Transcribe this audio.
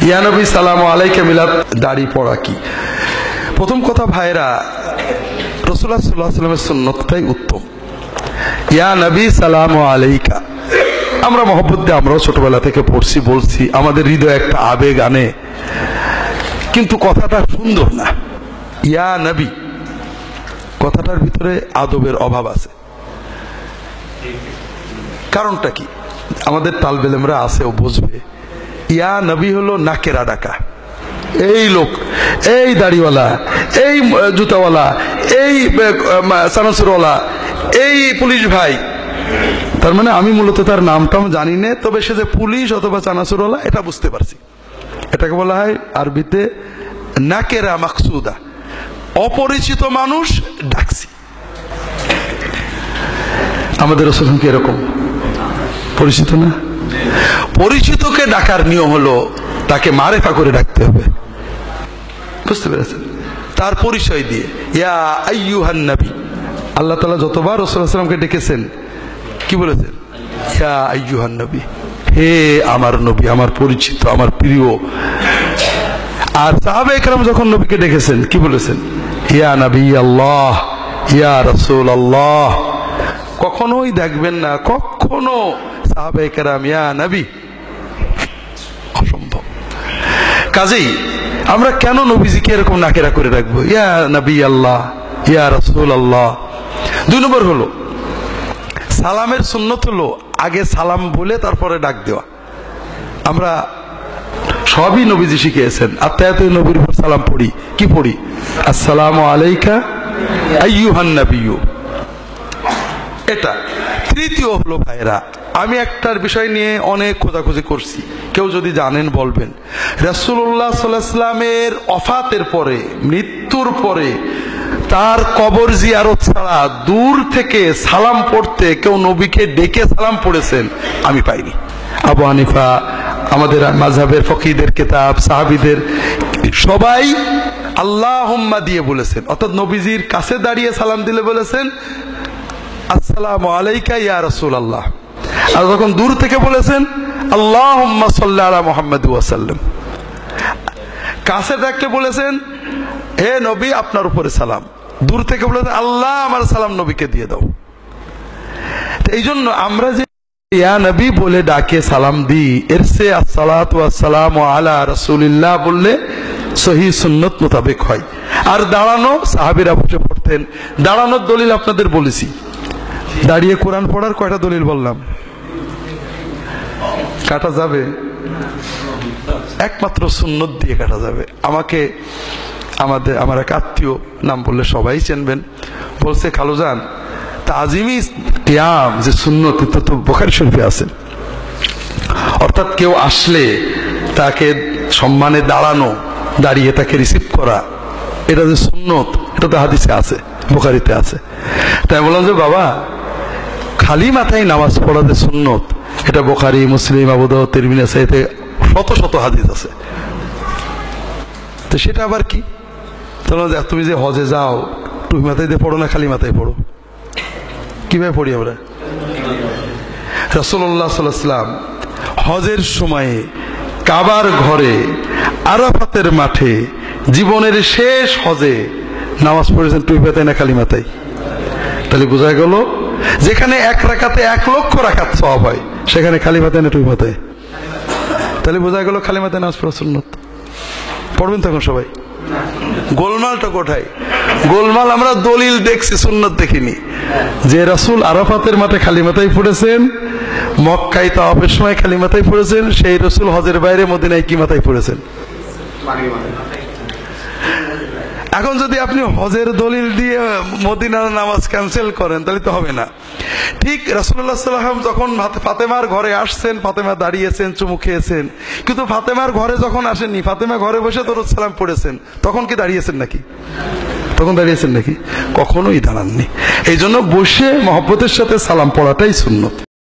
ইয়া নবী সালামু আলাইকা মিলাদ দাড়ি পড়া কি? প্রথম কথা ভাইরা, রাসূলুল্লাহ সাল্লাল্লাহু আলাইহি ওয়াসাল্লামের সুন্নতটাই উত্তম। ইয়া নবী সালামু আলাইকা, আমরা মহব্বত দিয়ে আমরাও ছোটবেলা থেকে পড়ছি, বলছি, আমাদের হৃদয়ে একটা আবেগ আনে, কিন্তু কথাটা সুন্দর না। ইয়া নবী কথাটার ভিতরে আদবের অভাব আছে। কারণটা কি? আমাদের তালবেলেমরা আছে, ও বুঝবে। ইয়া নবী হলো নাকেরা ডাকা। এই লোক, এই দাড়িওয়ালা, এই জুতাওয়ালা, এই চানাচুরওয়ালা, এই পুলিশ ভাই, তার মানে আমি মূলত তার নামটাও জানি না, তবে সে যে পুলিশ অথবা চানাচুরওয়ালা এটা বুঝতে পারছি। এটাকে বলা হয় আরবিতে নাকেরা মাকসুদা, অপরিচিত মানুষ ডাকছি। আমাদের রাসূল কি এরকম? পরিচিত না? পরিচিতকে ডাকার নিয়ম হলো তাকে মারেফা করে ডাকতে হবে, বুঝতে পেরেছেন? তার পরিচয় দিয়ে। ইয়া আইয়ুহান নবী, আল্লাহ তাআলা যতবার রাসূল সাল্লাল্লাহু আলাইহি ওয়াসাল্লামকে ডেকেছেন কি বলেছেন? ইয়া আইয়ুহান নবী, হে আমার নবী, আমার পরিচিত, আমার প্রিয়। আর সাহাবায়ে কেরাম যখন নবীকে ডেকেছেন কি বলেছেন? ইয়া নবী আল্লাহ, ইয়া রাসূল আল্লাহ। কখনোই দেখবেন না কখনো সাহাবায়ে কেরাম ইয়া নবী, অসম্ভব। কাজেই আমরা কেন নবীজিকে এরকম নাকেরা করে রাখবো? ইয়া নবী আল্লাহ, ইয়া রাসূল আল্লাহ। 2 নম্বর হলো সালামের সুন্নত হলো আগে সালাম বলে তারপরে ডাক দেওয়া। আমরা সবই নবীজি শিখিয়েছেন। আত্তাহিয়াতু নবীর উপর সালাম পড়ি, কি পড়ি? আসসালামু আলাইকা আইয়ুহান নবিয়্যু। এটা। তৃতীয় হলো ভাইরা, আমি একটার বিষয় নিয়ে অনেক খোঁজাখুঁজি করছি, কেউ যদি জানেন বলবেন। রাসূলুল্লাহ সাল্লাল্লাহু আলাইহি ওয়াসাল্লামের ওফাতের পরে, মৃত্যুর পরে তার কবর জিয়ারত ছাড়া দূর থেকে সালাম পড়তে কেউ নবীকে ডেকে সালাম পড়েছেন আমি পাইনি। আবু হানিফা, আমাদের মাযহাবের ফকিহদের কিতাব, সাহাবীদের সবাই আল্লাহুম্মা দিয়ে বলেছেন, অর্থাৎ নবীজির কাছে দাঁড়িয়ে সালাম দিলে বলেছেন আসসালামু আলাইকা ইয়া রাসূলুল্লাহ। আর যখন দূর থেকে বলেছেন আল্লাহুম্মা সাল্লি আলা মুহাম্মাদ ওয়া সাল্লাম। কাছে থাকতে বলেছেন হে নবী আপনার উপরে সালাম। দূর থেকে বলেছেন আল্লাহ আমার সালাম নবীকে দিয়ে দাও। এই জন্য আমরা যে ইয়া নবী বলে ডাকে সালাম দিই, এর চেয়ে আসসালাতু ওয়াসসালামু আলা রাসূলিল্লাহ বললে সহিহ সুন্নত মোতাবেক হয়। আর দাঁড়ানো, সাহাবীরা বসে পড়তেন, দাঁড়ানোর দলিল আপনাদের বলেছি। দাঁড়িয়ে কোরআন পড়ার কয়টা দলিল বললাম? কাটা যাবে? একমাত্র সুন্নত দিয়ে কাটা যাবে। আমাকে আমার এক আত্মীয়, নাম বললে সবাই চিনবেন, বলছে খালুজান তাজিমি কিয়াম যে সুন্নত, এটা তো বুখারী শরীফে আছে। অর্থাৎ কেউ আসলে তাকে সম্মানে দাঁড়ানো, দাঁড়িয়ে তাকে রিসিভ করা, এটা যে সুন্নত, এটা তো হাদিসে আছে, বুখারীতে আছে। তাই বললাম যে বাবা, খালি মাথায় নামাজ পড়া যে সুন্নত, এটা বুখারী, মুসলিম, আবু দাউদ, তিরমিজি, এতে শত শত হাদিস আছে। তো সেটা আবার কি? তুমি যে হজে যাও, টুপি মাথায় দিয়ে পড়ো না খালি মাথায় পড়ো? কিভাবে পড়ি আমরা? রাসূলুল্লাহ সাল্লাল্লাহু আলাইহি ওয়াসাল্লাম হজের সময়ে কাবার ঘরে, আরাফাতের মাঠে, জীবনের শেষ হজে নামাজ পড়েছেন টুপি মাথায় না খালি মাথায়? তাহলে বোঝা গেল যেখানে 1 রাকাতে 1 লক্ষ রাকাত সওয়াব হয়, সেখানে খালি মাথায় না টুপি মাথায়? তাহলে বোঝা গেল খালি মাথায় নামাজ পড়া সুন্নত। পড়বেন তখন সবাই। গোলমালটা কোথায়? গোলমাল আমরা দলিল দেখছি, সুন্নত দেখিনি। যে রাসূল আরাফাতের মাঠে খালি মাথায় পড়েছেন, মক্কায় তাওয়াফের সময় খালি মাথায় পড়েছেন, সেই রাসূল হজের বাইরে মদিনায় কি মাথায় পড়েছেন? এখন যদি আপনি হজের দলিল দিয়ে মদিনার নামাজ ক্যান্সেল করেন তাহলে তো হবে না। ঠিক রাসূলুল্লাহ সাল্লাল্লাহু আলাইহি ওয়াসাল্লাম যখন ফাতেমার ঘরে আসছেন, ফাতেমা দাঁড়িয়েছেন, চুমু খেয়েছেন, কিন্তু ফাতেমার ঘরে যখন আসেননি, ফাতেমা ঘরে বসে দরুদ সালাম পড়েছেন, তখন কি দাঁড়িয়েছেন নাকি? তখন দাঁড়িয়েছেন নাকি? কখনোই দাঁড়াননি। এই জন্য বসে মহব্বতের সাথে সালাম পড়াটাই সুন্নত।